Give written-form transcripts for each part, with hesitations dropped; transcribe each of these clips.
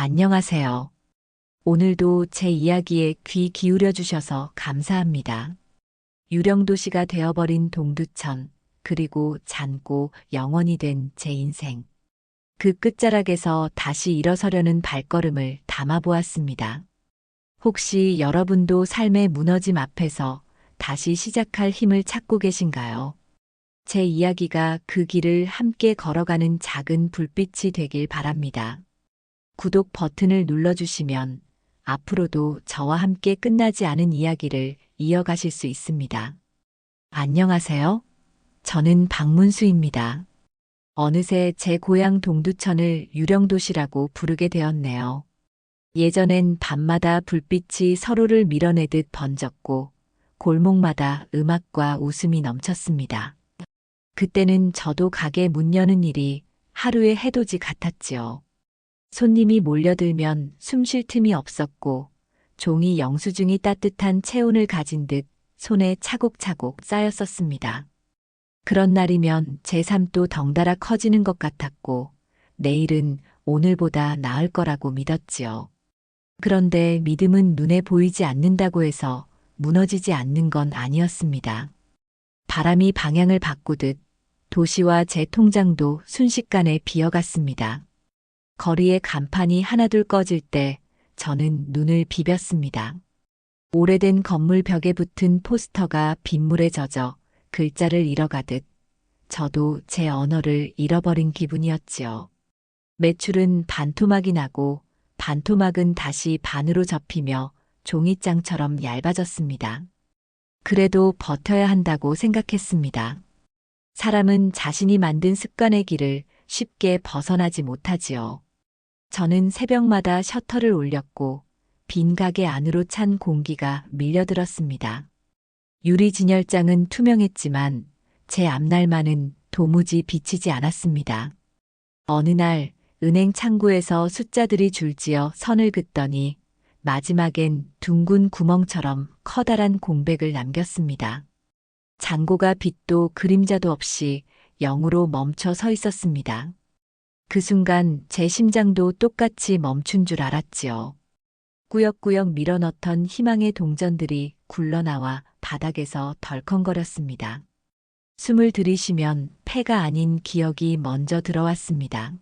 안녕하세요. 오늘도 제 이야기에 귀 기울여 주셔서 감사합니다. 유령도시가 되어버린 동두천, 그리고 작고 영원이 된 제 인생. 그 끝자락에서 다시 일어서려는 발걸음을 담아보았습니다. 혹시 여러분도 삶의 무너짐 앞에서 다시 시작할 힘을 찾고 계신가요? 제 이야기가 그 길을 함께 걸어가는 작은 불빛이 되길 바랍니다. 구독 버튼을 눌러주시면 앞으로도 저와 함께 끝나지 않은 이야기를 이어가실 수 있습니다. 안녕하세요. 저는 박문수입니다. 어느새 제 고향 동두천을 유령도시라고 부르게 되었네요. 예전엔 밤마다 불빛이 서로를 밀어내듯 번졌고 골목마다 음악과 웃음이 넘쳤습니다. 그때는 저도 가게 문 여는 일이 하루의 해돋이 같았지요. 손님이 몰려들면 숨 쉴 틈이 없었고 종이 영수증이 따뜻한 체온을 가진 듯 손에 차곡차곡 쌓였었습니다. 그런 날이면 제 삶도 덩달아 커지는 것 같았고 내일은 오늘보다 나을 거라고 믿었지요. 그런데 믿음은 눈에 보이지 않는다고 해서 무너지지 않는 건 아니었습니다. 바람이 방향을 바꾸듯 도시와 제 통장도 순식간에 비어갔습니다. 거리의 간판이 하나둘 꺼질 때 저는 눈을 비볐습니다. 오래된 건물 벽에 붙은 포스터가 빗물에 젖어 글자를 잃어가듯 저도 제 언어를 잃어버린 기분이었지요. 매출은 반토막이 나고 반토막은 다시 반으로 접히며 종이장처럼 얇아졌습니다. 그래도 버텨야 한다고 생각했습니다. 사람은 자신이 만든 습관의 길을 쉽게 벗어나지 못하지요. 저는 새벽마다 셔터를 올렸고 빈 가게 안으로 찬 공기가 밀려들었습니다. 유리 진열장은 투명했지만 제 앞날만은 도무지 비치지 않았습니다. 어느 날 은행 창구에서 숫자들이 줄지어 선을 긋더니 마지막엔 둥근 구멍처럼 커다란 공백을 남겼습니다. 잔고가 빛도 그림자도 없이 0으로 멈춰 서 있었습니다. 그 순간 제 심장도 똑같이 멈춘 줄 알았지요. 꾸역꾸역 밀어넣던 희망의 동전들이 굴러나와 바닥에서 덜컹거렸습니다. 숨을 들이쉬면 폐가 아닌 기억이 먼저 들어왔습니다.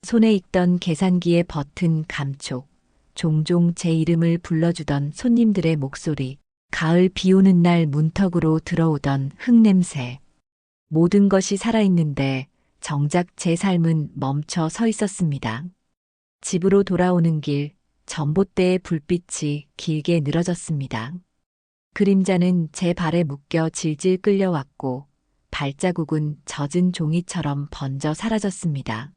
손에 익던 계산기의 버튼 감촉, 종종 제 이름을 불러주던 손님들의 목소리, 가을 비 오는 날 문턱으로 들어오던 흙냄새. 모든 것이 살아있는데 정작 제 삶은 멈춰 서 있었습니다. 집으로 돌아오는 길, 전봇대의 불빛이 길게 늘어졌습니다. 그림자는 제 발에 묶여 질질 끌려왔고 발자국은 젖은 종이처럼 번져 사라졌습니다.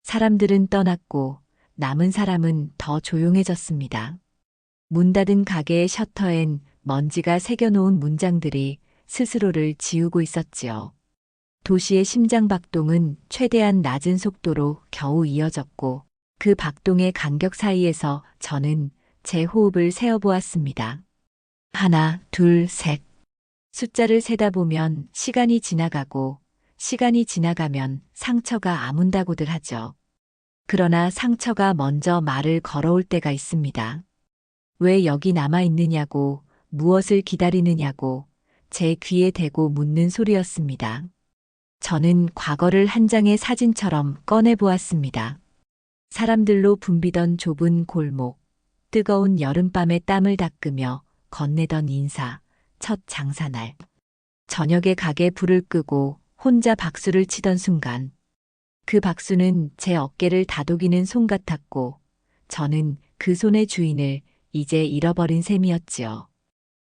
사람들은 떠났고 남은 사람은 더 조용해졌습니다. 문 닫은 가게의 셔터엔 먼지가 새겨놓은 문장들이 스스로를 지우고 있었지요. 도시의 심장 박동은 최대한 낮은 속도로 겨우 이어졌고 그 박동의 간격 사이에서 저는 제 호흡을 세어보았습니다. 하나, 둘, 셋. 숫자를 세다 보면 시간이 지나가고 시간이 지나가면 상처가 아문다고들 하죠. 그러나 상처가 먼저 말을 걸어올 때가 있습니다. 왜 여기 남아있느냐고, 무엇을 기다리느냐고 제 귀에 대고 묻는 소리였습니다. 저는 과거를 한 장의 사진처럼 꺼내보았습니다. 사람들로 붐비던 좁은 골목, 뜨거운 여름밤에 땀을 닦으며 건네던 인사, 첫 장사날. 저녁에 가게 불을 끄고 혼자 박수를 치던 순간, 그 박수는 제 어깨를 다독이는 손 같았고, 저는 그 손의 주인을 이제 잃어버린 셈이었지요.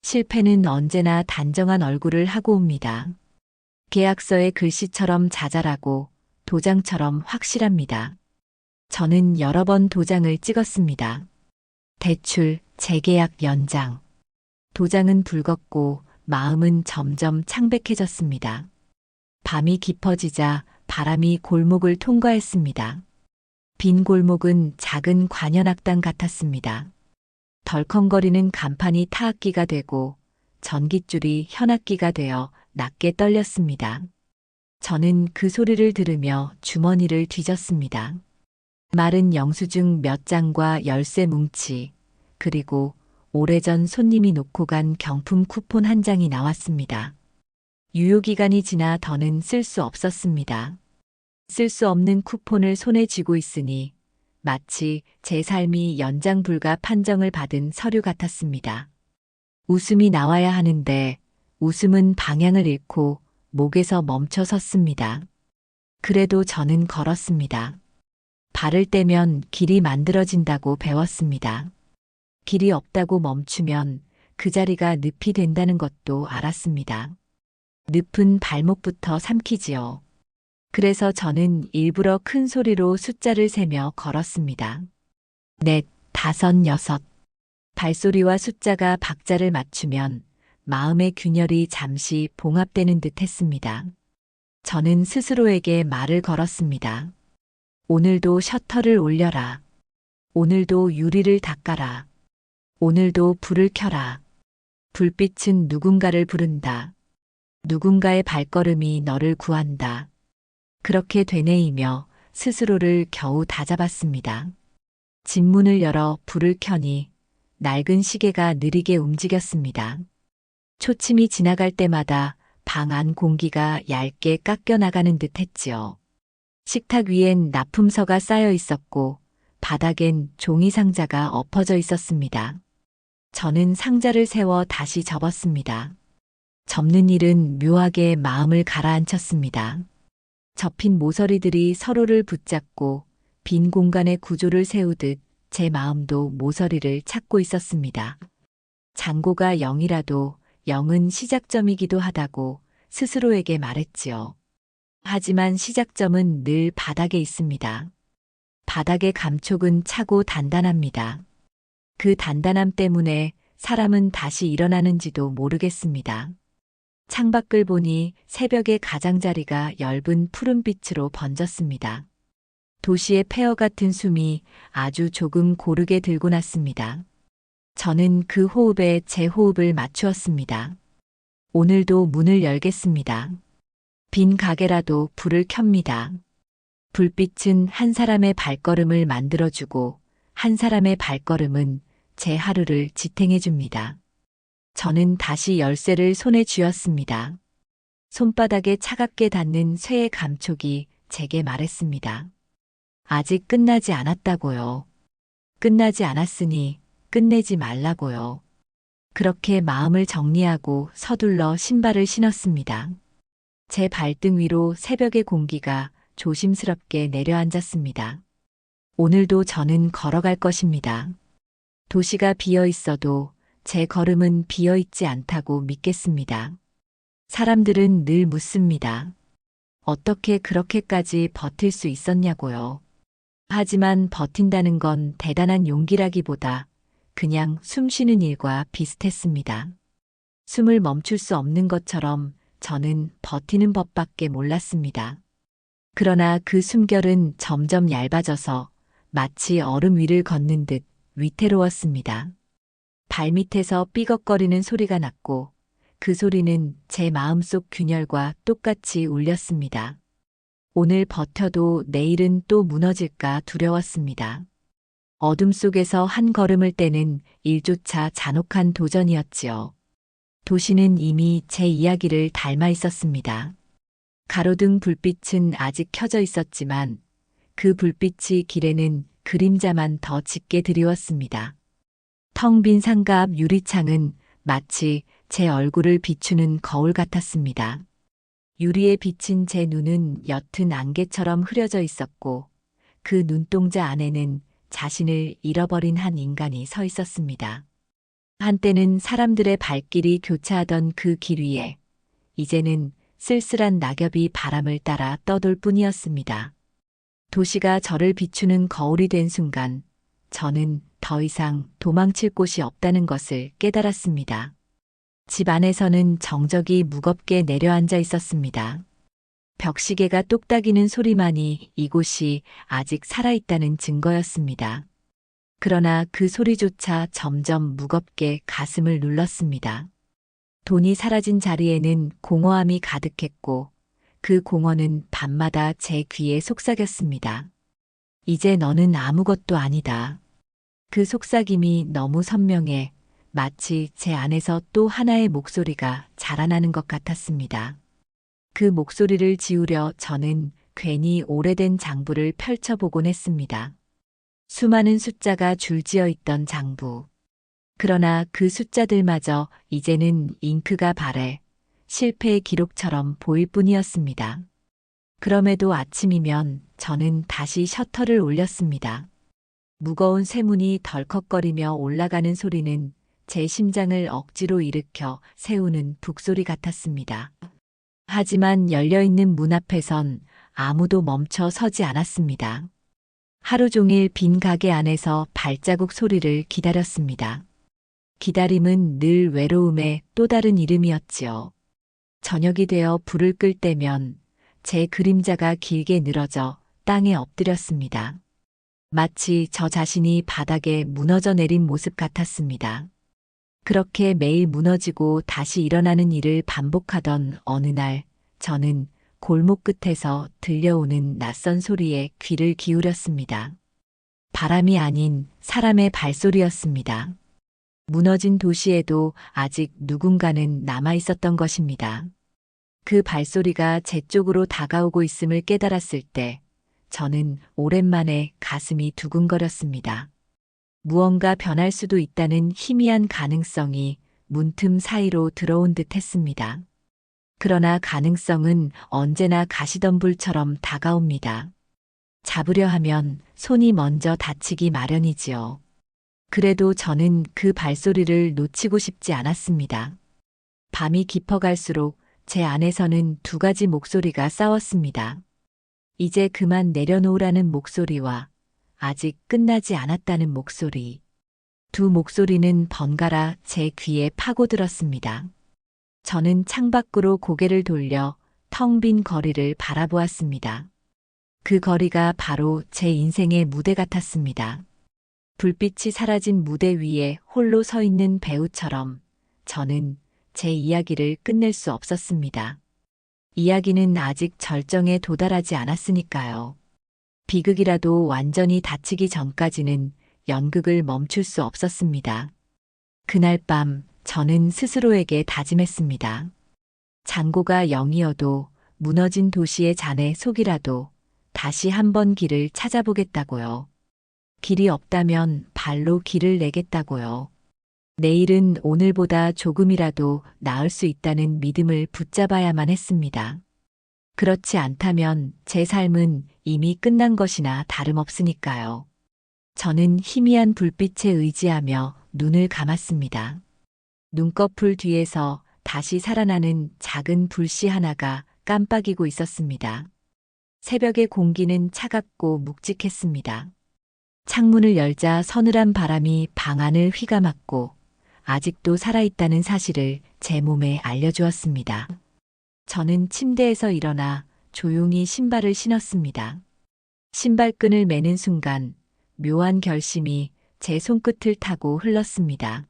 실패는 언제나 단정한 얼굴을 하고 옵니다. 계약서의 글씨처럼 자잘하고 도장처럼 확실합니다. 저는 여러 번 도장을 찍었습니다. 대출, 재계약 연장. 도장은 붉었고 마음은 점점 창백해졌습니다. 밤이 깊어지자 바람이 골목을 통과했습니다. 빈 골목은 작은 관현악당 같았습니다. 덜컹거리는 간판이 타악기가 되고 전깃줄이 현악기가 되어 낮게 떨렸습니다. 저는 그 소리를 들으며 주머니를 뒤졌습니다. 마른 영수증 몇 장과 열쇠 뭉치, 그리고 오래전 손님이 놓고 간 경품 쿠폰 한 장이 나왔습니다. 유효기간이 지나 더는 쓸 수 없었습니다. 쓸 수 없는 쿠폰을 손에 쥐고 있으니 마치 제 삶이 연장 불가 판정을 받은 서류 같았습니다. 웃음이 나와야 하는데 웃음은 방향을 잃고 목에서 멈춰 섰습니다. 그래도 저는 걸었습니다. 발을 떼면 길이 만들어진다고 배웠습니다. 길이 없다고 멈추면 그 자리가 늪이 된다는 것도 알았습니다. 늪은 발목부터 삼키지요. 그래서 저는 일부러 큰 소리로 숫자를 세며 걸었습니다. 넷, 다섯, 여섯. 발소리와 숫자가 박자를 맞추면 마음의 균열이 잠시 봉합되는 듯 했습니다. 저는 스스로에게 말을 걸었습니다. 오늘도 셔터를 올려라. 오늘도 유리를 닦아라. 오늘도 불을 켜라. 불빛은 누군가를 부른다. 누군가의 발걸음이 너를 구한다. 그렇게 되뇌이며 스스로를 겨우 다잡았습니다. 집문을 열어 불을 켜니 낡은 시계가 느리게 움직였습니다. 초침이 지나갈 때마다 방 안 공기가 얇게 깎여나가는 듯 했지요. 식탁 위엔 납품서가 쌓여 있었고 바닥엔 종이 상자가 엎어져 있었습니다. 저는 상자를 세워 다시 접었습니다. 접는 일은 묘하게 마음을 가라앉혔습니다. 접힌 모서리들이 서로를 붙잡고 빈 공간에 구조를 세우듯 제 마음도 모서리를 찾고 있었습니다. 잔고가 0이라도 0은 시작점이기도 하다고 스스로에게 말했지요. 하지만 시작점은 늘 바닥에 있습니다. 바닥의 감촉은 차고 단단합니다. 그 단단함 때문에 사람은 다시 일어나는지도 모르겠습니다. 창밖을 보니 새벽의 가장자리가 엷은 푸른빛으로 번졌습니다. 도시의 폐허 같은 숨이 아주 조금 고르게 들고 났습니다. 저는 그 호흡에 제 호흡을 맞추었습니다. 오늘도 문을 열겠습니다. 빈 가게라도 불을 켭니다. 불빛은 한 사람의 발걸음을 만들어주고 한 사람의 발걸음은 제 하루를 지탱해줍니다. 저는 다시 열쇠를 손에 쥐었습니다. 손바닥에 차갑게 닿는 쇠의 감촉이 제게 말했습니다. 아직 끝나지 않았다고요. 끝나지 않았으니 끝내지 말라고요. 그렇게 마음을 정리하고 서둘러 신발을 신었습니다. 제 발등 위로 새벽의 공기가 조심스럽게 내려앉았습니다. 오늘도 저는 걸어갈 것입니다. 도시가 비어 있어도 제 걸음은 비어 있지 않다고 믿겠습니다. 사람들은 늘 묻습니다. 어떻게 그렇게까지 버틸 수 있었냐고요. 하지만 버틴다는 건 대단한 용기라기보다 그냥 숨 쉬는 일과 비슷했습니다. 숨을 멈출 수 없는 것처럼 저는 버티는 법밖에 몰랐습니다. 그러나 그 숨결은 점점 얇아져서 마치 얼음 위를 걷는 듯 위태로웠습니다. 발밑에서 삐걱거리는 소리가 났고 그 소리는 제 마음속 균열과 똑같이 울렸습니다. 오늘 버텨도 내일은 또 무너질까 두려웠습니다. 어둠 속에서 한 걸음을 떼는 일조차 잔혹한 도전이었지요. 도시는 이미 제 이야기를 닮아 있었습니다. 가로등 불빛은 아직 켜져 있었지만 그 불빛이 길에는 그림자만 더 짙게 드리웠습니다. 텅 빈 상가 앞 유리창은 마치 제 얼굴을 비추는 거울 같았습니다. 유리에 비친 제 눈은 옅은 안개처럼 흐려져 있었고 그 눈동자 안에는 자신을 잃어버린 한 인간이 서 있었습니다. 한때는 사람들의 발길이 교차하던 그 길 위에 이제는 쓸쓸한 낙엽이 바람을 따라 떠돌 뿐이었습니다. 도시가 저를 비추는 거울이 된 순간 저는 더 이상 도망칠 곳이 없다는 것을 깨달았습니다. 집 안에서는 정적이 무겁게 내려앉아 있었습니다. 벽시계가 똑딱이는 소리만이 이곳이 아직 살아있다는 증거였습니다. 그러나 그 소리조차 점점 무겁게 가슴을 눌렀습니다. 돈이 사라진 자리에는 공허함이 가득했고 그 공허는 밤마다 제 귀에 속삭였습니다. 이제 너는 아무것도 아니다. 그 속삭임이 너무 선명해 마치 제 안에서 또 하나의 목소리가 자라나는 것 같았습니다. 그 목소리를 지우려 저는 괜히 오래된 장부를 펼쳐보곤 했습니다. 수많은 숫자가 줄지어 있던 장부. 그러나 그 숫자들마저 이제는 잉크가 바래 실패의 기록처럼 보일 뿐이었습니다. 그럼에도 아침이면 저는 다시 셔터를 올렸습니다. 무거운 쇠문이 덜컥거리며 올라가는 소리는 제 심장을 억지로 일으켜 세우는 북소리 같았습니다. 하지만 열려있는 문 앞에선 아무도 멈춰 서지 않았습니다. 하루 종일 빈 가게 안에서 발자국 소리를 기다렸습니다. 기다림은 늘 외로움의 또 다른 이름이었지요. 저녁이 되어 불을 끌 때면 제 그림자가 길게 늘어져 땅에 엎드렸습니다. 마치 저 자신이 바닥에 무너져 내린 모습 같았습니다. 그렇게 매일 무너지고 다시 일어나는 일을 반복하던 어느 날, 저는 골목 끝에서 들려오는 낯선 소리에 귀를 기울였습니다. 바람이 아닌 사람의 발소리였습니다. 무너진 도시에도 아직 누군가는 남아 있었던 것입니다. 그 발소리가 제 쪽으로 다가오고 있음을 깨달았을 때 저는 오랜만에 가슴이 두근거렸습니다. 무언가 변할 수도 있다는 희미한 가능성이 문틈 사이로 들어온 듯 했습니다. 그러나 가능성은 언제나 가시덤불처럼 다가옵니다. 잡으려 하면 손이 먼저 다치기 마련이지요. 그래도 저는 그 발소리를 놓치고 싶지 않았습니다. 밤이 깊어갈수록 제 안에서는 두 가지 목소리가 싸웠습니다. 이제 그만 내려놓으라는 목소리와 아직 끝나지 않았다는 목소리. 두 목소리는 번갈아 제 귀에 파고들었습니다. 저는 창밖으로 고개를 돌려 텅 빈 거리를 바라보았습니다. 그 거리가 바로 제 인생의 무대 같았습니다. 불빛이 사라진 무대 위에 홀로 서 있는 배우처럼 저는 제 이야기를 끝낼 수 없었습니다. 이야기는 아직 절정에 도달하지 않았으니까요. 비극이라도 완전히 닫히기 전까지는 연극을 멈출 수 없었습니다. 그날 밤 저는 스스로에게 다짐했습니다. 잔고가 0이어도 무너진 도시의 잔의 속이라도 다시 한번 길을 찾아보겠다고요. 길이 없다면 발로 길을 내겠다고요. 내일은 오늘보다 조금이라도 나을 수 있다는 믿음을 붙잡아야만 했습니다. 그렇지 않다면 제 삶은 이미 끝난 것이나 다름없으니까요. 저는 희미한 불빛에 의지하며 눈을 감았습니다. 눈꺼풀 뒤에서 다시 살아나는 작은 불씨 하나가 깜빡이고 있었습니다. 새벽의 공기는 차갑고 묵직했습니다. 창문을 열자 서늘한 바람이 방 안을 휘감았고 아직도 살아있다는 사실을 제 몸에 알려주었습니다. 저는 침대에서 일어나 조용히 신발을 신었습니다. 신발끈을 매는 순간 묘한 결심이 제 손끝을 타고 흘렀습니다.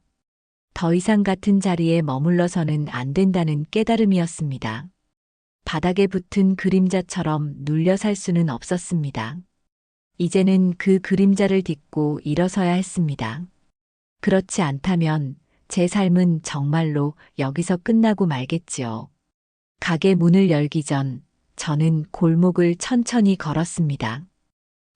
더 이상 같은 자리에 머물러서는 안 된다는 깨달음이었습니다. 바닥에 붙은 그림자처럼 눌려 살 수는 없었습니다. 이제는 그 그림자를 딛고 일어서야 했습니다. 그렇지 않다면 제 삶은 정말로 여기서 끝나고 말겠지요. 가게 문을 열기 전 저는 골목을 천천히 걸었습니다.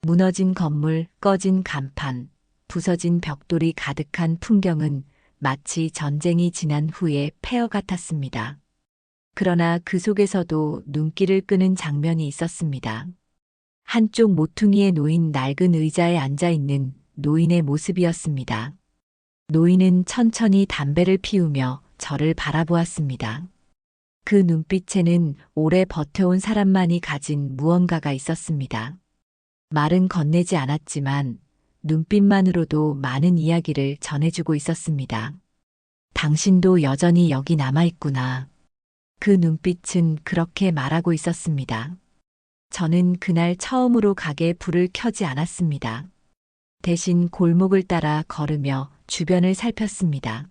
무너진 건물, 꺼진 간판, 부서진 벽돌이 가득한 풍경은 마치 전쟁이 지난 후의 폐허 같았습니다. 그러나 그 속에서도 눈길을 끄는 장면이 있었습니다. 한쪽 모퉁이에 놓인 낡은 의자에 앉아 있는 노인의 모습이었습니다. 노인은 천천히 담배를 피우며 저를 바라보았습니다. 그 눈빛에는 오래 버텨온 사람만이 가진 무언가가 있었습니다. 말은 건네지 않았지만 눈빛만으로도 많은 이야기를 전해주고 있었습니다. 당신도 여전히 여기 남아있구나. 그 눈빛은 그렇게 말하고 있었습니다. 저는 그날 처음으로 가게에 불을 켜지 않았습니다. 대신 골목을 따라 걸으며 주변을 살폈습니다.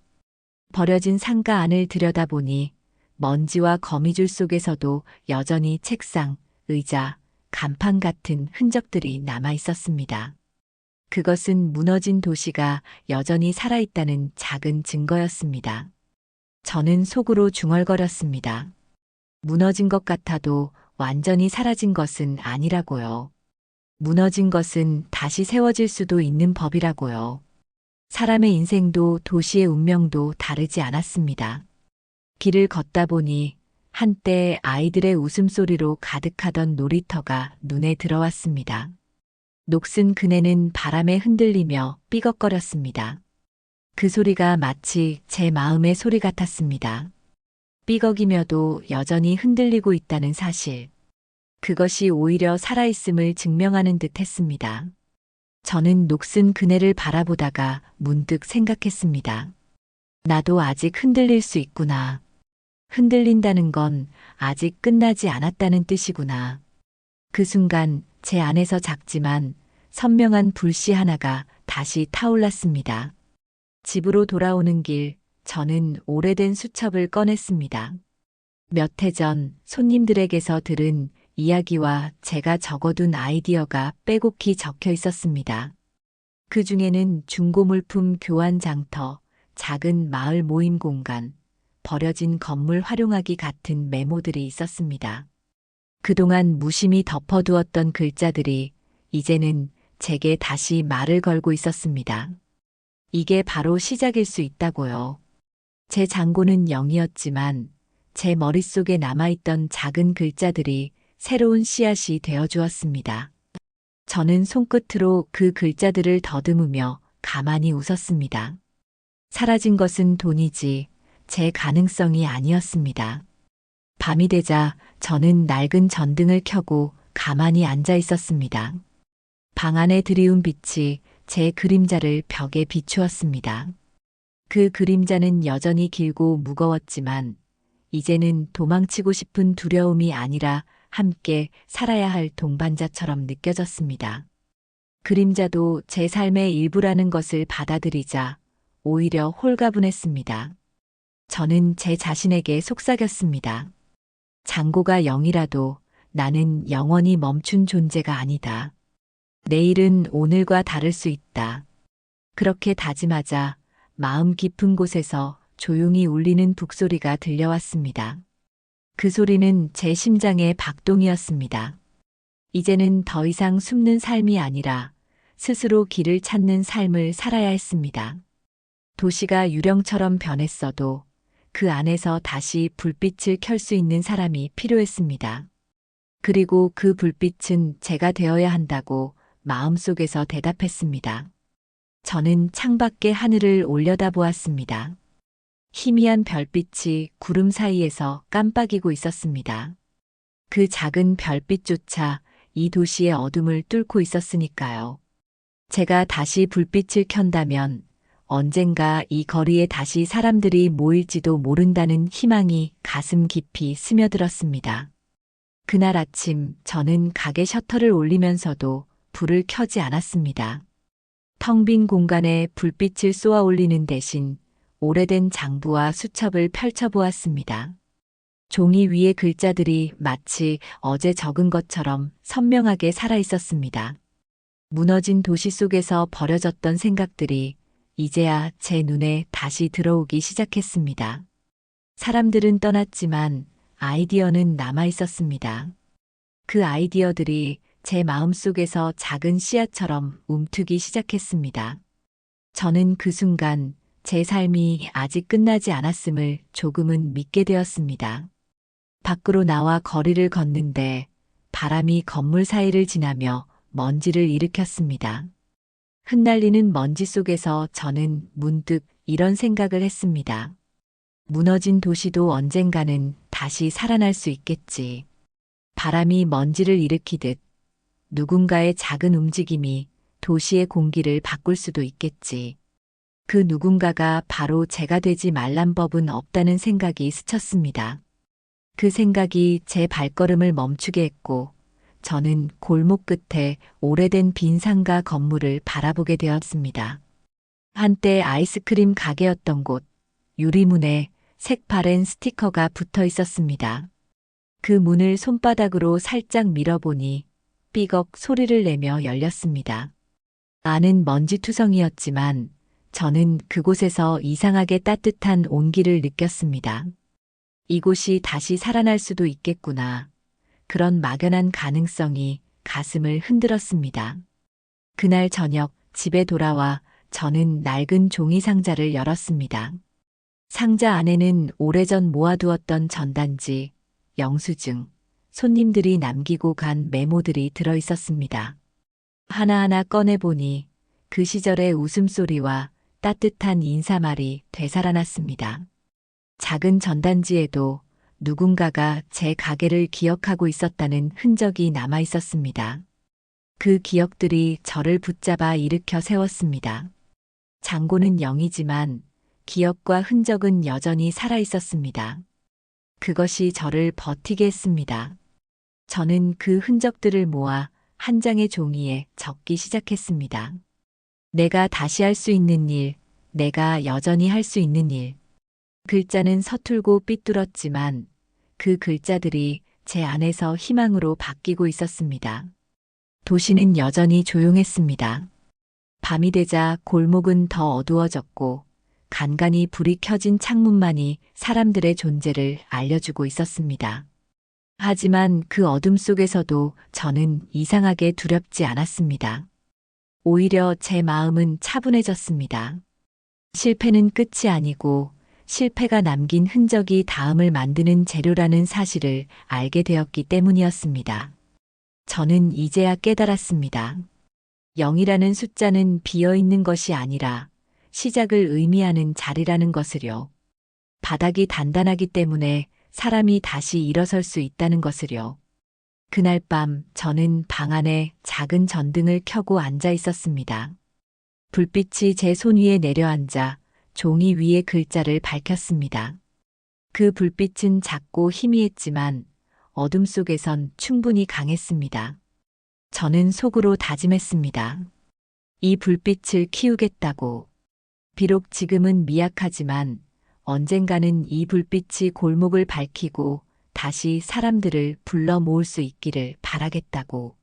버려진 상가 안을 들여다보니 먼지와 거미줄 속에서도 여전히 책상, 의자, 간판 같은 흔적들이 남아 있었습니다. 그것은 무너진 도시가 여전히 살아있다는 작은 증거였습니다. 저는 속으로 중얼거렸습니다. 무너진 것 같아도 완전히 사라진 것은 아니라고요. 무너진 것은 다시 세워질 수도 있는 법이라고요. 사람의 인생도 도시의 운명도 다르지 않았습니다. 길을 걷다 보니 한때 아이들의 웃음소리로 가득하던 놀이터가 눈에 들어왔습니다. 녹슨 그네는 바람에 흔들리며 삐걱거렸습니다. 그 소리가 마치 제 마음의 소리 같았습니다. 삐걱이며도 여전히 흔들리고 있다는 사실. 그것이 오히려 살아있음을 증명하는 듯 했습니다. 저는 녹슨 그네를 바라보다가 문득 생각했습니다. 나도 아직 흔들릴 수 있구나. 흔들린다는 건 아직 끝나지 않았다는 뜻이구나. 그 순간 제 안에서 작지만 선명한 불씨 하나가 다시 타올랐습니다. 집으로 돌아오는 길, 저는 오래된 수첩을 꺼냈습니다. 몇 해 전 손님들에게서 들은 이야기와 제가 적어둔 아이디어가 빼곡히 적혀 있었습니다. 그 중에는 중고물품 교환 장터, 작은 마을 모임 공간, 버려진 건물 활용하기 같은 메모들이 있었습니다. 그동안 무심히 덮어두었던 글자들이 이제는 제게 다시 말을 걸고 있었습니다. 이게 바로 시작일 수 있다고요. 제 잔고는 0이었지만 제 머릿속에 남아있던 작은 글자들이 새로운 씨앗이 되어주었습니다. 저는 손끝으로 그 글자들을 더듬으며 가만히 웃었습니다. 사라진 것은 돈이지 제 가능성이 아니었습니다. 밤이 되자 저는 낡은 전등을 켜고 가만히 앉아 있었습니다. 방 안에 드리운 빛이 제 그림자를 벽에 비추었습니다. 그 그림자는 여전히 길고 무거웠지만 이제는 도망치고 싶은 두려움이 아니라 함께 살아야 할 동반자처럼 느껴졌습니다. 그림자도 제 삶의 일부라는 것을 받아들이자 오히려 홀가분했습니다. 저는 제 자신에게 속삭였습니다. 잔고가 0이라도 나는 영원히 멈춘 존재가 아니다. 내일은 오늘과 다를 수 있다. 그렇게 다짐하자 마음 깊은 곳에서 조용히 울리는 북소리가 들려왔습니다. 그 소리는 제 심장의 박동이었습니다. 이제는 더 이상 숨는 삶이 아니라 스스로 길을 찾는 삶을 살아야 했습니다. 도시가 유령처럼 변했어도 그 안에서 다시 불빛을 켤 수 있는 사람이 필요했습니다. 그리고 그 불빛은 제가 되어야 한다고 마음속에서 대답했습니다. 저는 창밖의 하늘을 올려다보았습니다. 희미한 별빛이 구름 사이에서 깜빡이고 있었습니다. 그 작은 별빛조차 이 도시의 어둠을 뚫고 있었으니까요. 제가 다시 불빛을 켠다면 언젠가 이 거리에 다시 사람들이 모일지도 모른다는 희망이 가슴 깊이 스며들었습니다. 그날 아침 저는 가게 셔터를 올리면서도 불을 켜지 않았습니다. 텅 빈 공간에 불빛을 쏘아 올리는 대신 오래된 장부와 수첩을 펼쳐보았습니다. 종이 위의 글자들이 마치 어제 적은 것처럼 선명하게 살아있었습니다. 무너진 도시 속에서 버려졌던 생각들이 이제야 제 눈에 다시 들어오기 시작했습니다. 사람들은 떠났지만 아이디어는 남아있었습니다. 그 아이디어들이 제 마음속에서 작은 씨앗처럼 움트기 시작했습니다. 저는 그 순간 제 삶이 아직 끝나지 않았음을 조금은 믿게 되었습니다. 밖으로 나와 거리를 걷는데 바람이 건물 사이를 지나며 먼지를 일으켰습니다. 흩날리는 먼지 속에서 저는 문득 이런 생각을 했습니다. 무너진 도시도 언젠가는 다시 살아날 수 있겠지. 바람이 먼지를 일으키듯 누군가의 작은 움직임이 도시의 공기를 바꿀 수도 있겠지. 그 누군가가 바로 제가 되지 말란 법은 없다는 생각이 스쳤습니다. 그 생각이 제 발걸음을 멈추게 했고 저는 골목 끝에 오래된 빈 상가 건물을 바라보게 되었습니다. 한때 아이스크림 가게였던 곳, 유리문에 색바랜 스티커가 붙어 있었습니다. 그 문을 손바닥으로 살짝 밀어보니 삐걱 소리를 내며 열렸습니다. 안은 먼지투성이었지만 저는 그곳에서 이상하게 따뜻한 온기를 느꼈습니다. 이곳이 다시 살아날 수도 있겠구나. 그런 막연한 가능성이 가슴을 흔들었습니다. 그날 저녁 집에 돌아와 저는 낡은 종이 상자를 열었습니다. 상자 안에는 오래전 모아두었던 전단지, 영수증, 손님들이 남기고 간 메모들이 들어 있었습니다. 하나하나 꺼내보니 그 시절의 웃음소리와 따뜻한 인사말이 되살아났습니다. 작은 전단지에도 누군가가 제 가게를 기억하고 있었다는 흔적이 남아 있었습니다. 그 기억들이 저를 붙잡아 일으켜 세웠습니다. 잔고는 0이지만 기억과 흔적은 여전히 살아 있었습니다. 그것이 저를 버티게 했습니다. 저는 그 흔적들을 모아 한 장의 종이에 적기 시작했습니다. 내가 다시 할 수 있는 일, 내가 여전히 할 수 있는 일. 글자는 서툴고 삐뚤었지만 그 글자들이 제 안에서 희망으로 바뀌고 있었습니다. 도시는 여전히 조용했습니다. 밤이 되자 골목은 더 어두워졌고 간간히 불이 켜진 창문만이 사람들의 존재를 알려주고 있었습니다. 하지만 그 어둠 속에서도 저는 이상하게 두렵지 않았습니다. 오히려 제 마음은 차분해졌습니다. 실패는 끝이 아니고 실패가 남긴 흔적이 다음을 만드는 재료라는 사실을 알게 되었기 때문이었습니다. 저는 이제야 깨달았습니다. 0이라는 숫자는 비어있는 것이 아니라 시작을 의미하는 자리라는 것을요. 바닥이 단단하기 때문에 사람이 다시 일어설 수 있다는 것을요. 그날 밤 저는 방 안에 작은 전등을 켜고 앉아 있었습니다. 불빛이 제 손 위에 내려앉아 종이 위에 글자를 밝혔습니다. 그 불빛은 작고 희미했지만 어둠 속에선 충분히 강했습니다. 저는 속으로 다짐했습니다. 이 불빛을 키우겠다고. 비록 지금은 미약하지만 언젠가는 이 불빛이 골목을 밝히고 다시 사람들을 불러 모을 수 있기를 바라겠다고.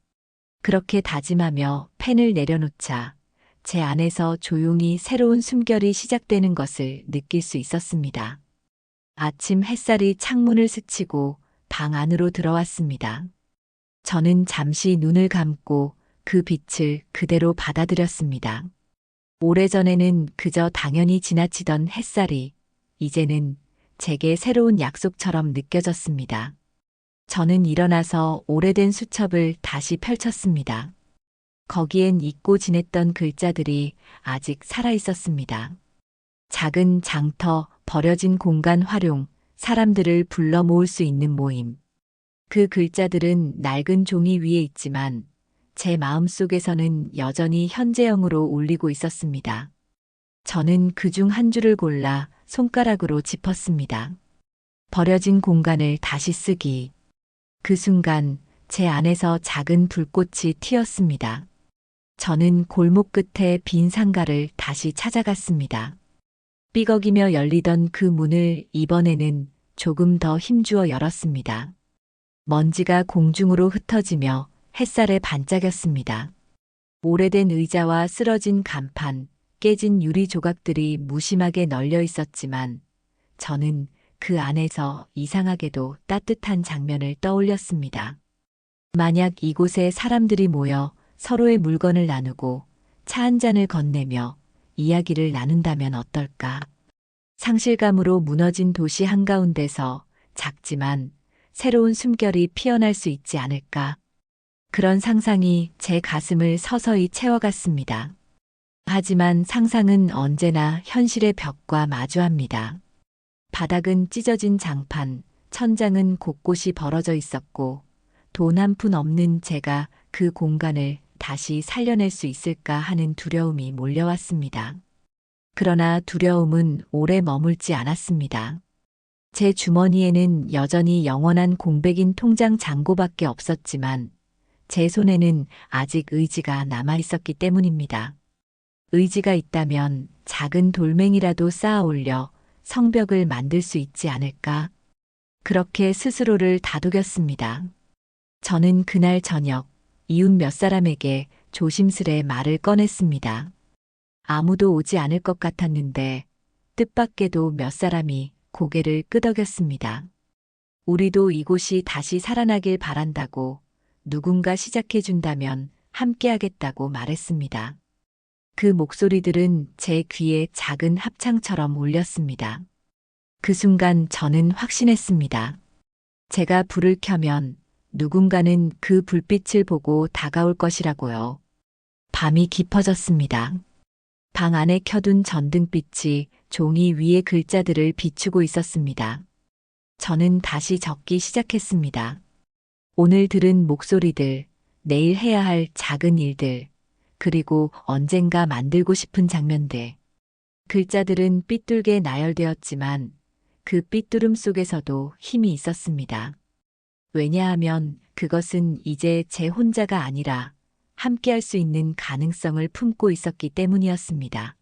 그렇게 다짐하며 펜을 내려놓자 제 안에서 조용히 새로운 숨결이 시작되는 것을 느낄 수 있었습니다. 아침 햇살이 창문을 스치고 방 안으로 들어왔습니다. 저는 잠시 눈을 감고 그 빛을 그대로 받아들였습니다. 오래전에는 그저 당연히 지나치던 햇살이 이제는 제게 새로운 약속처럼 느껴졌습니다. 저는 일어나서 오래된 수첩을 다시 펼쳤습니다. 거기엔 잊고 지냈던 글자들이 아직 살아 있었습니다. 작은 장터, 버려진 공간 활용, 사람들을 불러 모을 수 있는 모임. 그 글자들은 낡은 종이 위에 있지만 제 마음속에서는 여전히 현재형으로 울리고 있었습니다. 저는 그중 한 줄을 골라 손가락으로 짚었습니다. 버려진 공간을 다시 쓰기. 그 순간 제 안에서 작은 불꽃이 튀었습니다. 저는 골목 끝에 빈 상가를 다시 찾아갔습니다. 삐걱이며 열리던 그 문을 이번에는 조금 더 힘주어 열었습니다. 먼지가 공중으로 흩어지며 햇살에 반짝였습니다. 오래된 의자와 쓰러진 간판, 깨진 유리 조각들이 무심하게 널려 있었지만 저는 그 안에서 이상하게도 따뜻한 장면을 떠올렸습니다. 만약 이곳에 사람들이 모여 서로의 물건을 나누고 차 한 잔을 건네며 이야기를 나눈다면 어떨까? 상실감으로 무너진 도시 한가운데서 작지만 새로운 숨결이 피어날 수 있지 않을까? 그런 상상이 제 가슴을 서서히 채워갔습니다. 하지만 상상은 언제나 현실의 벽과 마주합니다. 바닥은 찢어진 장판, 천장은 곳곳이 벌어져 있었고 돈 한 푼 없는 제가 그 공간을 다시 살려낼 수 있을까 하는 두려움이 몰려왔습니다. 그러나 두려움은 오래 머물지 않았습니다. 제 주머니에는 여전히 영원한 공백인 통장 잔고밖에 없었지만 제 손에는 아직 의지가 남아 있었기 때문입니다. 의지가 있다면 작은 돌멩이라도 쌓아 올려 성벽을 만들 수 있지 않을까? 그렇게 스스로를 다독였습니다. 저는 그날 저녁 이웃 몇 사람에게 조심스레 말을 꺼냈습니다. 아무도 오지 않을 것 같았는데 뜻밖에도 몇 사람이 고개를 끄덕였습니다. 우리도 이곳이 다시 살아나길 바란다고 누군가 시작해준다면 함께하겠다고 말했습니다. 그 목소리들은 제 귀에 작은 합창처럼 울렸습니다. 그 순간 저는 확신했습니다. 제가 불을 켜면 누군가는 그 불빛을 보고 다가올 것이라고요. 밤이 깊어졌습니다. 방 안에 켜둔 전등빛이 종이 위의 글자들을 비추고 있었습니다. 저는 다시 적기 시작했습니다. 오늘 들은 목소리들, 내일 해야 할 작은 일들, 그리고 언젠가 만들고 싶은 장면들. 글자들은 삐뚤게 나열되었지만 그 삐뚤음 속에서도 힘이 있었습니다. 왜냐하면 그것은 이제 제 혼자가 아니라 함께할 수 있는 가능성을 품고 있었기 때문이었습니다.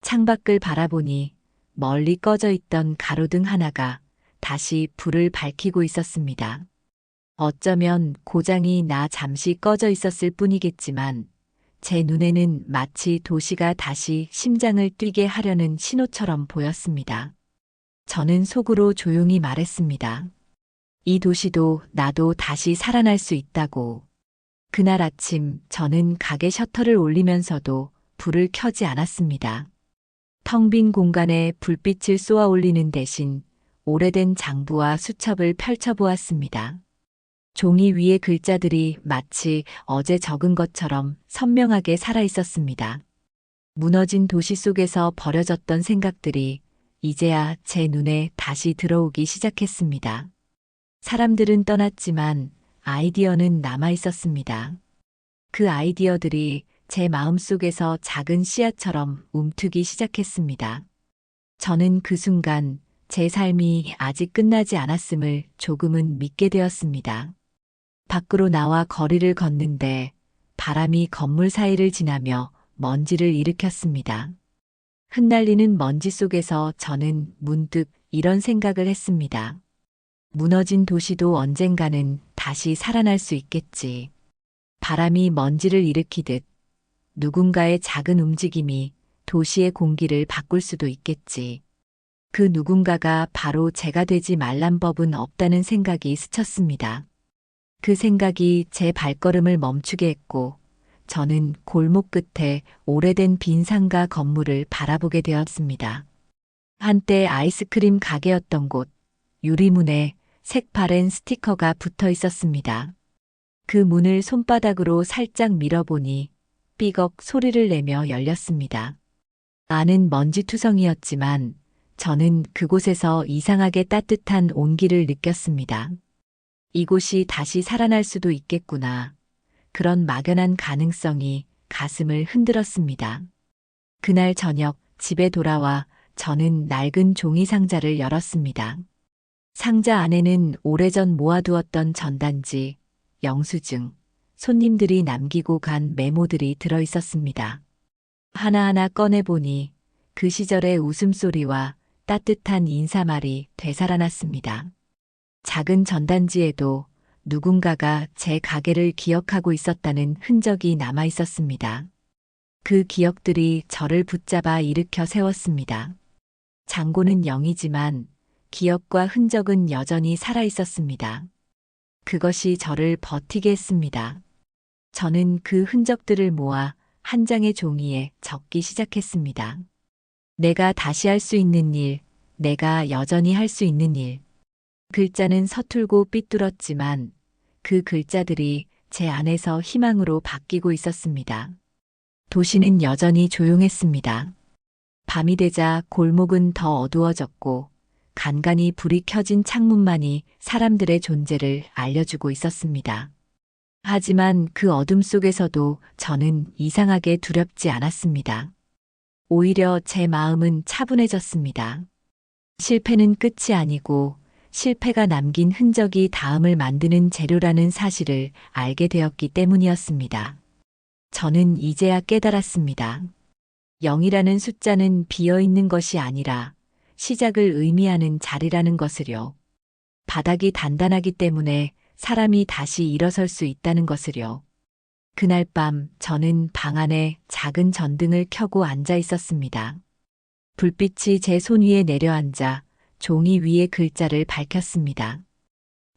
창밖을 바라보니 멀리 꺼져 있던 가로등 하나가 다시 불을 밝히고 있었습니다. 어쩌면 고장이 나 잠시 꺼져 있었을 뿐이겠지만 제 눈에는 마치 도시가 다시 심장을 뛰게 하려는 신호처럼 보였습니다. 저는 속으로 조용히 말했습니다. 이 도시도 나도 다시 살아날 수 있다고. 그날 아침 저는 가게 셔터를 올리면서도 불을 켜지 않았습니다. 텅 빈 공간에 불빛을 쏘아 올리는 대신 오래된 장부와 수첩을 펼쳐보았습니다. 종이 위의 글자들이 마치 어제 적은 것처럼 선명하게 살아있었습니다. 무너진 도시 속에서 버려졌던 생각들이 이제야 제 눈에 다시 들어오기 시작했습니다. 사람들은 떠났지만 아이디어는 남아있었습니다. 그 아이디어들이 제 마음속에서 작은 씨앗처럼 움트기 시작했습니다. 저는 그 순간 제 삶이 아직 끝나지 않았음을 조금은 믿게 되었습니다. 밖으로 나와 거리를 걷는데 바람이 건물 사이를 지나며 먼지를 일으켰습니다. 흩날리는 먼지 속에서 저는 문득 이런 생각을 했습니다. 무너진 도시도 언젠가는 다시 살아날 수 있겠지. 바람이 먼지를 일으키듯 누군가의 작은 움직임이 도시의 공기를 바꿀 수도 있겠지. 그 누군가가 바로 제가 되지 말란 법은 없다는 생각이 스쳤습니다. 그 생각이 제 발걸음을 멈추게 했고 저는 골목 끝에 오래된 빈 상가 건물을 바라보게 되었습니다. 한때 아이스크림 가게였던 곳, 유리문에 색바랜 스티커가 붙어 있었습니다. 그 문을 손바닥으로 살짝 밀어보니 삐걱 소리를 내며 열렸습니다. 안은 먼지투성이었지만 저는 그곳에서 이상하게 따뜻한 온기를 느꼈습니다. 이곳이 다시 살아날 수도 있겠구나. 그런 막연한 가능성이 가슴을 흔들었습니다. 그날 저녁 집에 돌아와 저는 낡은 종이 상자를 열었습니다. 상자 안에는 오래전 모아두었던 전단지, 영수증, 손님들이 남기고 간 메모들이 들어 있었습니다. 하나하나 꺼내보니 그 시절의 웃음소리와 따뜻한 인사말이 되살아났습니다. 작은 전단지에도 누군가가 제 가게를 기억하고 있었다는 흔적이 남아 있었습니다. 그 기억들이 저를 붙잡아 일으켜 세웠습니다. 잔고는 0이지만 기억과 흔적은 여전히 살아 있었습니다. 그것이 저를 버티게 했습니다. 저는 그 흔적들을 모아 한 장의 종이에 적기 시작했습니다. 내가 다시 할 수 있는 일, 내가 여전히 할 수 있는 일. 글자는 서툴고 삐뚤었지만 그 글자들이 제 안에서 희망으로 바뀌고 있었습니다. 도시는 여전히 조용했습니다. 밤이 되자 골목은 더 어두워졌고 간간히 불이 켜진 창문만이 사람들의 존재를 알려주고 있었습니다. 하지만 그 어둠 속에서도 저는 이상하게 두렵지 않았습니다. 오히려 제 마음은 차분해졌습니다. 실패는 끝이 아니고 실패가 남긴 흔적이 다음을 만드는 재료라는 사실을 알게 되었기 때문이었습니다. 저는 이제야 깨달았습니다. 0이라는 숫자는 비어있는 것이 아니라 시작을 의미하는 자리라는 것을요. 바닥이 단단하기 때문에 사람이 다시 일어설 수 있다는 것을요. 그날 밤 저는 방 안에 작은 전등을 켜고 앉아 있었습니다. 불빛이 제 손 위에 내려앉아 종이 위에 글자를 밝혔습니다.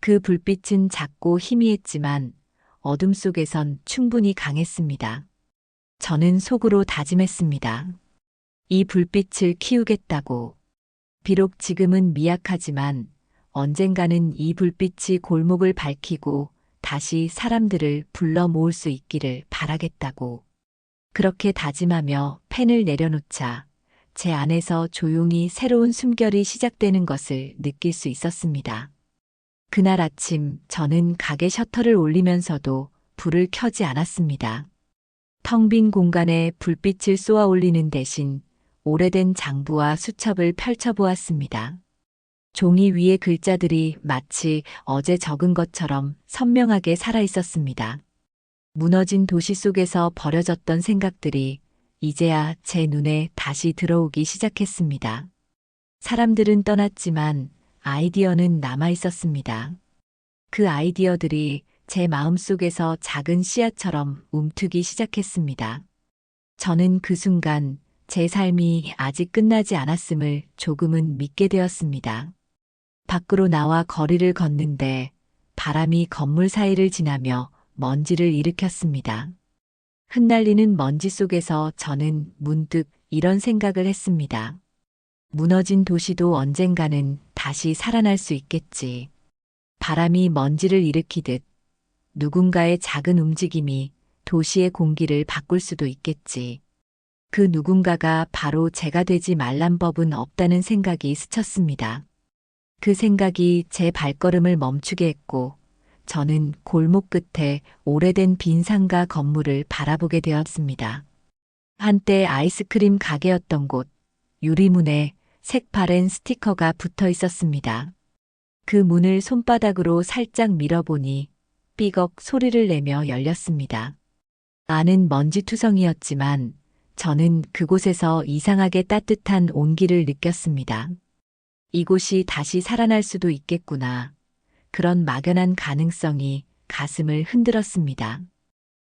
그 불빛은 작고 희미했지만 어둠 속에선 충분히 강했습니다. 저는 속으로 다짐했습니다. 이 불빛을 키우겠다고. 비록 지금은 미약하지만 언젠가는 이 불빛이 골목을 밝히고 다시 사람들을 불러 모을 수 있기를 바라겠다고. 그렇게 다짐하며 펜을 내려놓자 제 안에서 조용히 새로운 숨결이 시작되는 것을 느낄 수 있었습니다. 그날 아침 저는 가게 셔터를 올리면서도 불을 켜지 않았습니다. 텅 빈 공간에 불빛을 쏘아 올리는 대신 오래된 장부와 수첩을 펼쳐보았습니다. 종이 위의 글자들이 마치 어제 적은 것처럼 선명하게 살아 있었습니다. 무너진 도시 속에서 버려졌던 생각들이 이제야 제 눈에 다시 들어오기 시작했습니다. 사람들은 떠났지만 아이디어는 남아 있었습니다. 그 아이디어들이 제 마음속에서 작은 씨앗처럼 움트기 시작했습니다. 저는 그 순간 제 삶이 아직 끝나지 않았음을 조금은 믿게 되었습니다. 밖으로 나와 거리를 걷는데 바람이 건물 사이를 지나며 먼지를 일으켰습니다. 흩날리는 먼지 속에서 저는 문득 이런 생각을 했습니다. 무너진 도시도 언젠가는 다시 살아날 수 있겠지. 바람이 먼지를 일으키듯 누군가의 작은 움직임이 도시의 공기를 바꿀 수도 있겠지. 그 누군가가 바로 제가 되지 말란 법은 없다는 생각이 스쳤습니다. 그 생각이 제 발걸음을 멈추게 했고 저는 골목 끝에 오래된 빈 상가 건물을 바라보게 되었습니다. 한때 아이스크림 가게였던 곳, 유리문에 색바랜 스티커가 붙어 있었습니다. 그 문을 손바닥으로 살짝 밀어보니 삐걱 소리를 내며 열렸습니다. 안은 먼지투성이었지만 저는 그곳에서 이상하게 따뜻한 온기를 느꼈습니다. 이곳이 다시 살아날 수도 있겠구나. 그런 막연한 가능성이 가슴을 흔들었습니다.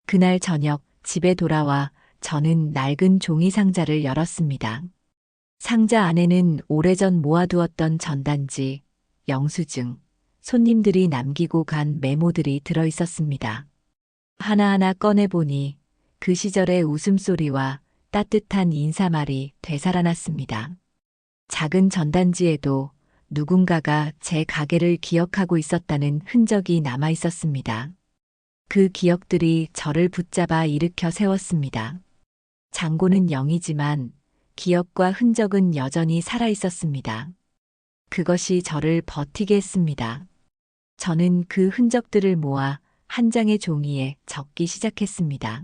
그날 저녁 집에 돌아와 저는 낡은 종이 상자를 열었습니다. 상자 안에는 오래전 모아두었던 전단지, 영수증, 손님들이 남기고 간 메모들이 들어 있었습니다. 하나하나 꺼내보니 그 시절의 웃음소리와 따뜻한 인사말이 되살아났습니다. 작은 전단지에도 누군가가 제 가게를 기억하고 있었다는 흔적이 남아 있었습니다. 그 기억들이 저를 붙잡아 일으켜 세웠습니다. 잔고는 0이지만 기억과 흔적은 여전히 살아 있었습니다. 그것이 저를 버티게 했습니다. 저는 그 흔적들을 모아 한 장의 종이에 적기 시작했습니다.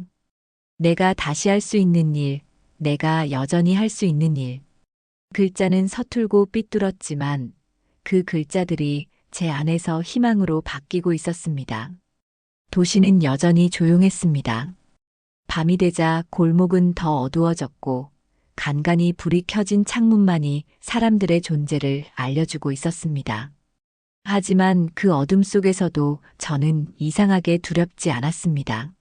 내가 다시 할 수 있는 일, 내가 여전히 할 수 있는 일. 글자는 서툴고 삐뚤었지만 그 글자들이 제 안에서 희망으로 바뀌고 있었습니다. 도시는 여전히 조용했습니다. 밤이 되자 골목은 더 어두워졌고 간간히 불이 켜진 창문만이 사람들의 존재를 알려주고 있었습니다. 하지만 그 어둠 속에서도 저는 이상하게 두렵지 않았습니다.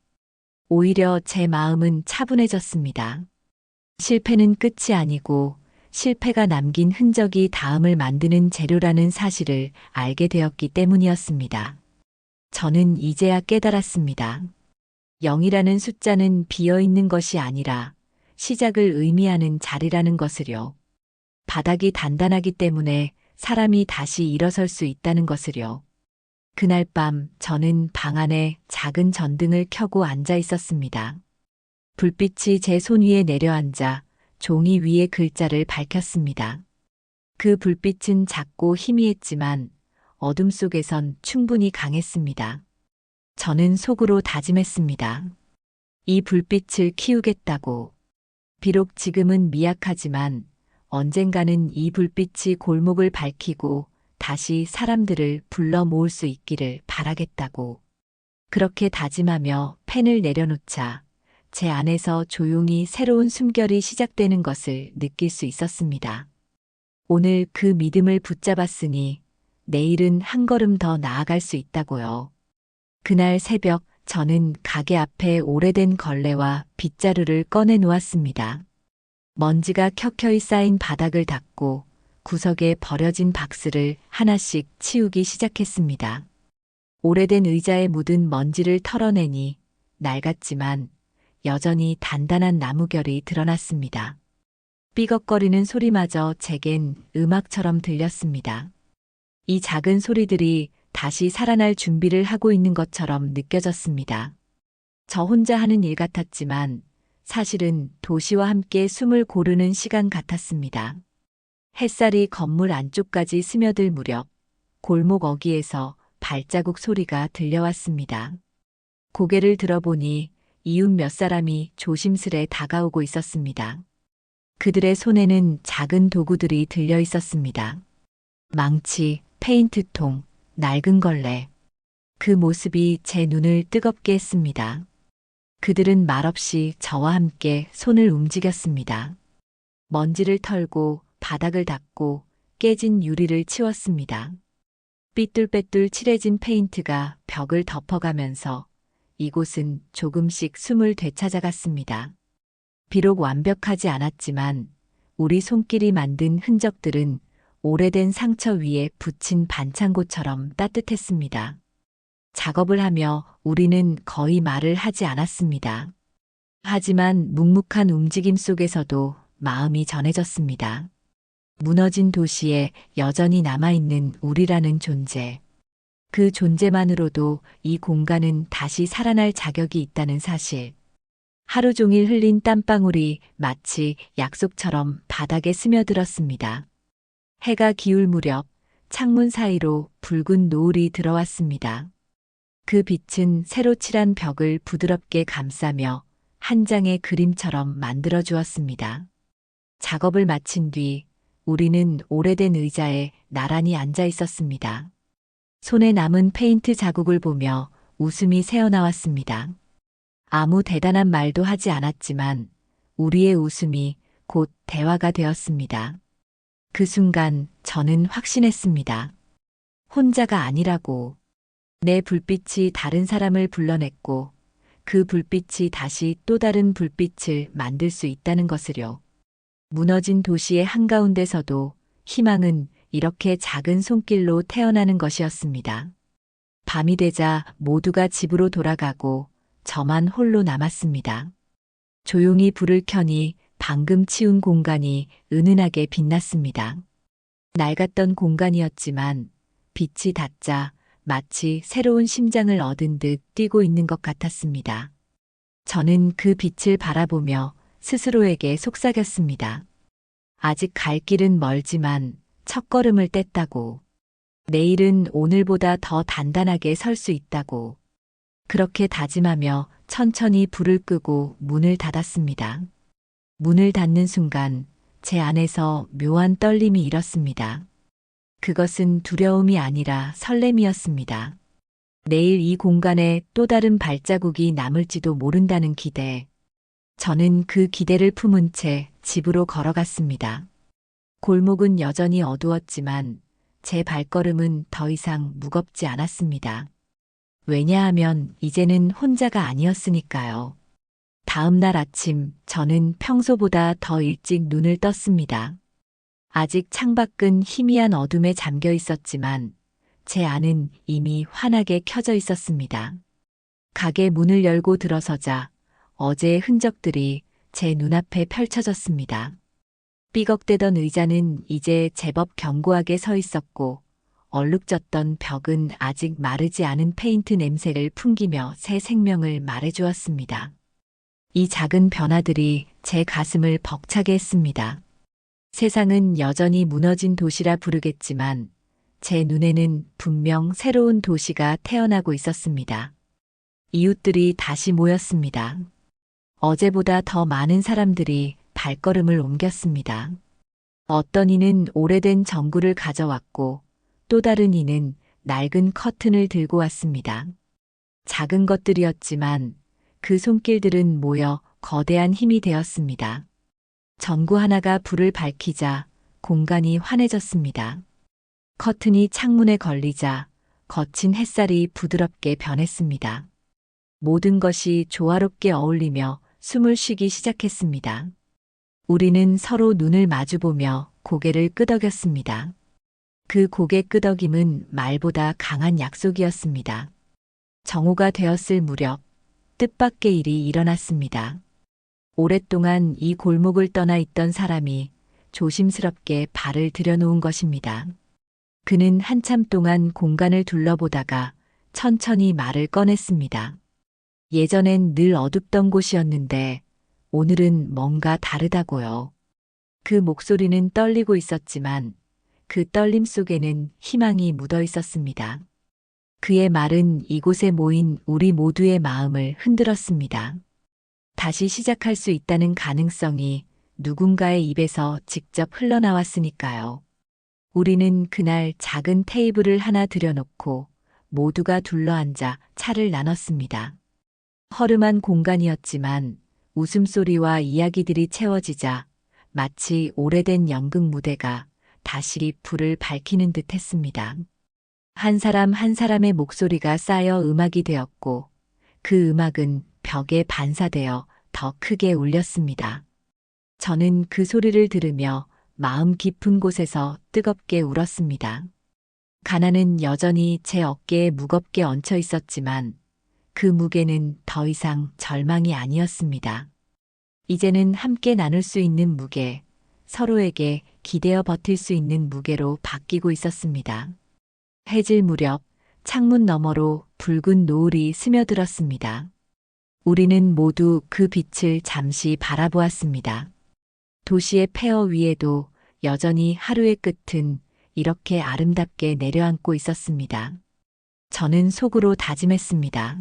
오히려 제 마음은 차분해졌습니다. 실패는 끝이 아니고 실패가 남긴 흔적이 다음을 만드는 재료라는 사실을 알게 되었기 때문이었습니다. 저는 이제야 깨달았습니다. 0이라는 숫자는 비어있는 것이 아니라 시작을 의미하는 자리라는 것을요. 바닥이 단단하기 때문에 사람이 다시 일어설 수 있다는 것을요. 그날 밤 저는 방 안에 작은 전등을 켜고 앉아 있었습니다. 불빛이 제 손 위에 내려앉아 종이 위에 글자를 밝혔습니다. 그 불빛은 작고 희미했지만 어둠 속에선 충분히 강했습니다. 저는 속으로 다짐했습니다. 이 불빛을 키우겠다고. 비록 지금은 미약하지만 언젠가는 이 불빛이 골목을 밝히고 다시 사람들을 불러 모을 수 있기를 바라겠다고. 그렇게 다짐하며 펜을 내려놓자 제 안에서 조용히 새로운 숨결이 시작되는 것을 느낄 수 있었습니다. 오늘 그 믿음을 붙잡았으니 내일은 한 걸음 더 나아갈 수 있다고요. 그날 새벽 저는 가게 앞에 오래된 걸레와 빗자루를 꺼내 놓았습니다. 먼지가 켜켜이 쌓인 바닥을 닦고 구석에 버려진 박스를 하나씩 치우기 시작했습니다. 오래된 의자에 묻은 먼지를 털어내니 낡았지만 여전히 단단한 나무결이 드러났습니다. 삐걱거리는 소리마저 제겐 음악처럼 들렸습니다. 이 작은 소리들이 다시 살아날 준비를 하고 있는 것처럼 느껴졌습니다. 저 혼자 하는 일 같았지만 사실은 도시와 함께 숨을 고르는 시간 같았습니다. 햇살이 건물 안쪽까지 스며들 무렵 골목 어귀에서 발자국 소리가 들려왔습니다. 고개를 들어보니 이웃 몇 사람이 조심스레 다가오고 있었습니다. 그들의 손에는 작은 도구들이 들려 있었습니다. 망치, 페인트통, 낡은 걸레. 그 모습이 제 눈을 뜨겁게 했습니다. 그들은 말없이 저와 함께 손을 움직였습니다. 먼지를 털고 바닥을 닦고 깨진 유리를 치웠습니다. 삐뚤빼뚤 칠해진 페인트가 벽을 덮어가면서 이곳은 조금씩 숨을 되찾아갔습니다. 비록 완벽하지 않았지만 우리 손길이 만든 흔적들은 오래된 상처 위에 붙인 반창고처럼 따뜻했습니다. 작업을 하며 우리는 거의 말을 하지 않았습니다. 하지만 묵묵한 움직임 속에서도 마음이 전해졌습니다. 무너진 도시에 여전히 남아있는 우리라는 존재. 그 존재만으로도 이 공간은 다시 살아날 자격이 있다는 사실. 하루 종일 흘린 땀방울이 마치 약속처럼 바닥에 스며들었습니다. 해가 기울 무렵 창문 사이로 붉은 노을이 들어왔습니다. 그 빛은 새로 칠한 벽을 부드럽게 감싸며 한 장의 그림처럼 만들어 주었습니다. 작업을 마친 뒤 우리는 오래된 의자에 나란히 앉아 있었습니다. 손에 남은 페인트 자국을 보며 웃음이 새어나왔습니다. 아무 대단한 말도 하지 않았지만 우리의 웃음이 곧 대화가 되었습니다. 그 순간 저는 확신했습니다. 혼자가 아니라고. 내 불빛이 다른 사람을 불러냈고 그 불빛이 다시 또 다른 불빛을 만들 수 있다는 것을요. 무너진 도시의 한가운데서도 희망은 이렇게 작은 손길로 태어나는 것이었습니다. 밤이 되자 모두가 집으로 돌아가고 저만 홀로 남았습니다. 조용히 불을 켜니 방금 치운 공간이 은은하게 빛났습니다. 낡았던 공간이었지만 빛이 닿자 마치 새로운 심장을 얻은 듯 뛰고 있는 것 같았습니다. 저는 그 빛을 바라보며 스스로에게 속삭였습니다. 아직 갈 길은 멀지만 첫걸음을 뗐다고. 내일은 오늘보다 더 단단하게 설 수 있다고. 그렇게 다짐하며 천천히 불을 끄고 문을 닫았습니다. 문을 닫는 순간 제 안에서 묘한 떨림이 일었습니다. 그것은 두려움이 아니라 설렘이었습니다. 내일 이 공간에 또 다른 발자국이 남을지도 모른다는 기대. 저는 그 기대를 품은 채 집으로 걸어갔습니다. 골목은 여전히 어두웠지만 제 발걸음은 더 이상 무겁지 않았습니다. 왜냐하면 이제는 혼자가 아니었으니까요. 다음 날 아침 저는 평소보다 더 일찍 눈을 떴습니다. 아직 창밖은 희미한 어둠에 잠겨 있었지만 제 안은 이미 환하게 켜져 있었습니다. 가게 문을 열고 들어서자 어제의 흔적들이 제 눈앞에 펼쳐졌습니다. 삐걱대던 의자는 이제 제법 견고하게 서 있었고 얼룩졌던 벽은 아직 마르지 않은 페인트 냄새를 풍기며 새 생명을 말해주었습니다. 이 작은 변화들이 제 가슴을 벅차게 했습니다. 세상은 여전히 무너진 도시라 부르겠지만 제 눈에는 분명 새로운 도시가 태어나고 있었습니다. 이웃들이 다시 모였습니다. 어제보다 더 많은 사람들이 발걸음을 옮겼습니다. 어떤 이는 오래된 전구를 가져왔고 또 다른 이는 낡은 커튼을 들고 왔습니다. 작은 것들이었지만 그 손길들은 모여 거대한 힘이 되었습니다. 전구 하나가 불을 밝히자 공간이 환해졌습니다. 커튼이 창문에 걸리자 거친 햇살이 부드럽게 변했습니다. 모든 것이 조화롭게 어울리며 숨을 쉬기 시작했습니다. 우리는 서로 눈을 마주보며 고개를 끄덕였습니다. 그 고개 끄덕임은 말보다 강한 약속이었습니다. 정오가 되었을 무렵 뜻밖의 일이 일어났습니다. 오랫동안 이 골목을 떠나 있던 사람이 조심스럽게 발을 들여놓은 것입니다. 그는 한참 동안 공간을 둘러보다가 천천히 말을 꺼냈습니다. 예전엔 늘 어둡던 곳이었는데 오늘은 뭔가 다르다고요. 그 목소리는 떨리고 있었지만 그 떨림 속에는 희망이 묻어 있었습니다. 그의 말은 이곳에 모인 우리 모두의 마음을 흔들었습니다. 다시 시작할 수 있다는 가능성이 누군가의 입에서 직접 흘러나왔으니까요. 우리는 그날 작은 테이블을 하나 들여놓고 모두가 둘러앉아 차를 나눴습니다. 허름한 공간이었지만 웃음소리와 이야기들이 채워지자 마치 오래된 연극 무대가 다시 불을 밝히는 듯 했습니다. 한 사람 한 사람의 목소리가 쌓여 음악이 되었고 그 음악은 벽에 반사되어 더 크게 울렸습니다. 저는 그 소리를 들으며 마음 깊은 곳에서 뜨겁게 울었습니다. 가난은 여전히 제 어깨에 무겁게 얹혀 있었지만 그 무게는 더 이상 절망이 아니었습니다. 이제는 함께 나눌 수 있는 무게, 서로에게 기대어 버틸 수 있는 무게로 바뀌고 있었습니다. 해질 무렵 창문 너머로 붉은 노을이 스며들었습니다. 우리는 모두 그 빛을 잠시 바라보았습니다. 도시의 폐허 위에도 여전히 하루의 끝은 이렇게 아름답게 내려앉고 있었습니다. 저는 속으로 다짐했습니다.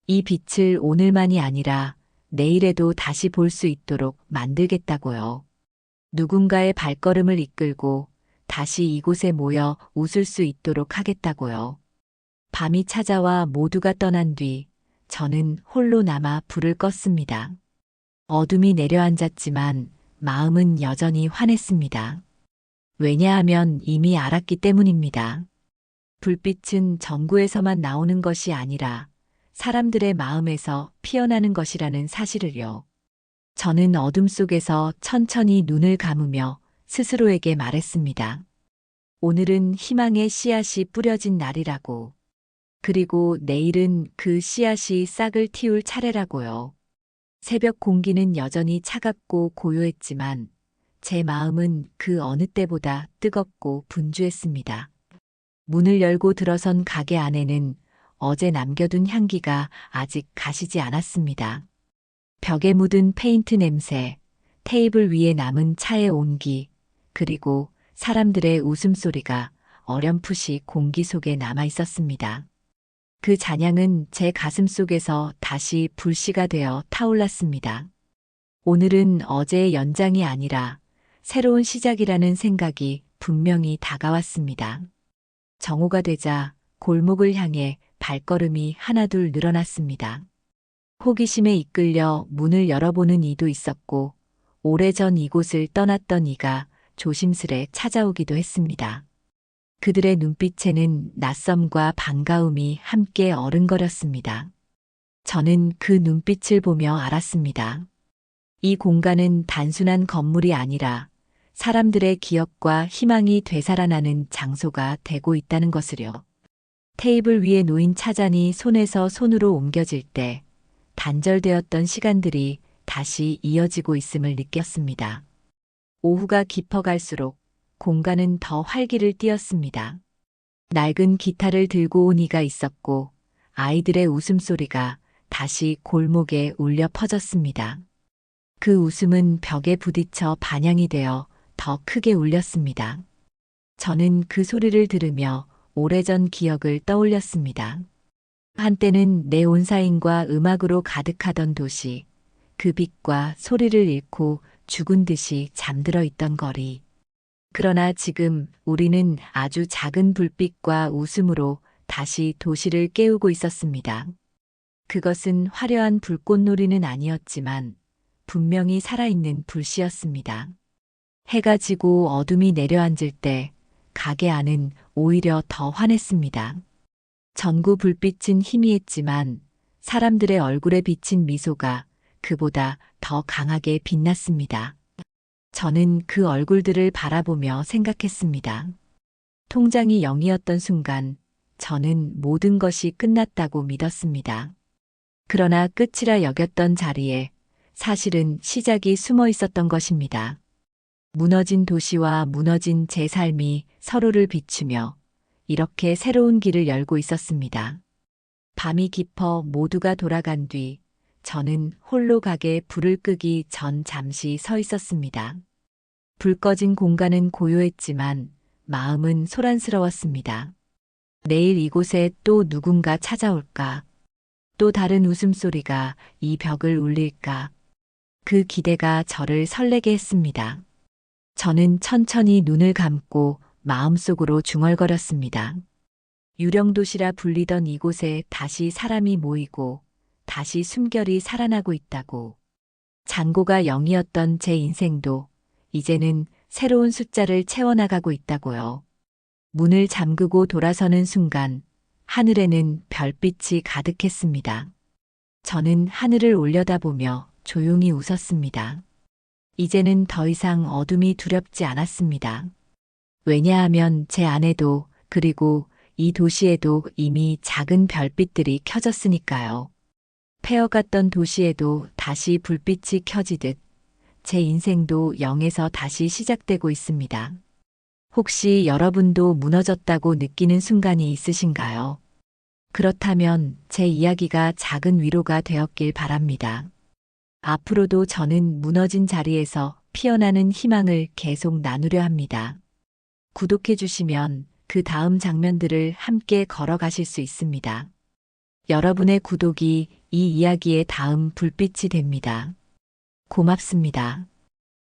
이 빛을 오늘만이 아니라 내일에도 다시 볼 수 있도록 만들겠다고요. 누군가의 발걸음을 이끌고 다시 이곳에 모여 웃을 수 있도록 하겠다고요. 밤이 찾아와 모두가 떠난 뒤 저는 홀로 남아 불을 껐습니다. 어둠이 내려앉았지만 마음은 여전히 환했습니다. 왜냐하면 이미 알았기 때문입니다. 불빛은 전구에서만 나오는 것이 아니라 사람들의 마음에서 피어나는 것이라는 사실을요. 저는 어둠 속에서 천천히 눈을 감으며 스스로에게 말했습니다. 오늘은 희망의 씨앗이 뿌려진 날이라고. 그리고 내일은 그 씨앗이 싹을 틔울 차례라고요. 새벽 공기는 여전히 차갑고 고요했지만 제 마음은 그 어느 때보다 뜨겁고 분주했습니다. 문을 열고 들어선 가게 안에는 어제 남겨둔 향기가 아직 가시지 않았습니다. 벽에 묻은 페인트 냄새, 테이블 위에 남은 차의 온기, 그리고 사람들의 웃음소리가 어렴풋이 공기 속에 남아 있었습니다. 그 잔향은 제 가슴 속에서 다시 불씨가 되어 타올랐습니다. 오늘은 어제의 연장이 아니라 새로운 시작이라는 생각이 분명히 다가왔습니다. 정오가 되자 골목을 향해 발걸음이 하나둘 늘어났습니다. 호기심에 이끌려 문을 열어보는 이도 있었고 오래전 이곳을 떠났던 이가 조심스레 찾아오기도 했습니다. 그들의 눈빛에는 낯섦과 반가움이 함께 어른거렸습니다. 저는 그 눈빛을 보며 알았습니다. 이 공간은 단순한 건물이 아니라 사람들의 기억과 희망이 되살아나는 장소가 되고 있다는 것을요. 테이블 위에 놓인 차잔이 손에서 손으로 옮겨질 때 단절되었던 시간들이 다시 이어지고 있음을 느꼈습니다. 오후가 깊어갈수록 공간은 더 활기를 띠었습니다. 낡은 기타를 들고 온 이가 있었고 아이들의 웃음소리가 다시 골목에 울려 퍼졌습니다. 그 웃음은 벽에 부딪혀 반향이 되어 더 크게 울렸습니다. 저는 그 소리를 들으며 오래전 기억을 떠올렸습니다. 한때는 내 온사인과 음악으로 가득하던 도시, 그 빛과 소리를 잃고 죽은 듯이 잠들어 있던 거리. 그러나 지금 우리는 아주 작은 불빛과 웃음으로 다시 도시를 깨우고 있었습니다. 그것은 화려한 불꽃놀이는 아니었지만 분명히 살아있는 불씨였습니다. 해가 지고 어둠이 내려앉을 때 가게 안은 오히려 더 환했습니다. 전구 불빛은 희미했지만 사람들의 얼굴에 비친 미소가 그보다 더 강하게 빛났습니다. 저는 그 얼굴들을 바라보며 생각했습니다. 통장이 0이었던 순간 저는 모든 것이 끝났다고 믿었습니다. 그러나 끝이라 여겼던 자리에 사실은 시작이 숨어 있었던 것입니다. 무너진 도시와 무너진 제 삶이 서로를 비추며 이렇게 새로운 길을 열고 있었습니다. 밤이 깊어 모두가 돌아간 뒤 저는 홀로 가게 불을 끄기 전 잠시 서 있었습니다. 불 꺼진 공간은 고요했지만 마음은 소란스러웠습니다. 내일 이곳에 또 누군가 찾아올까? 또 다른 웃음소리가 이 벽을 울릴까? 그 기대가 저를 설레게 했습니다. 저는 천천히 눈을 감고 마음속으로 중얼거렸습니다. 유령도시라 불리던 이곳에 다시 사람이 모이고 다시 숨결이 살아나고 있다고. 잔고가 0이었던 제 인생도 이제는 새로운 숫자를 채워나가고 있다고요. 문을 잠그고 돌아서는 순간 하늘에는 별빛이 가득했습니다. 저는 하늘을 올려다보며 조용히 웃었습니다. 이제는 더 이상 어둠이 두렵지 않았습니다. 왜냐하면 제 안에도 그리고 이 도시에도 이미 작은 별빛들이 켜졌으니까요. 패어갔던 도시에도 다시 불빛이 켜지듯 제 인생도 0에서 다시 시작되고 있습니다. 혹시 여러분도 무너졌다고 느끼는 순간이 있으신가요? 그렇다면 제 이야기가 작은 위로가 되었길 바랍니다. 앞으로도 저는 무너진 자리에서 피어나는 희망을 계속 나누려 합니다. 구독해 주시면 그 다음 장면들을 함께 걸어가실 수 있습니다. 여러분의 구독이 이 이야기의 다음 불빛이 됩니다. 고맙습니다.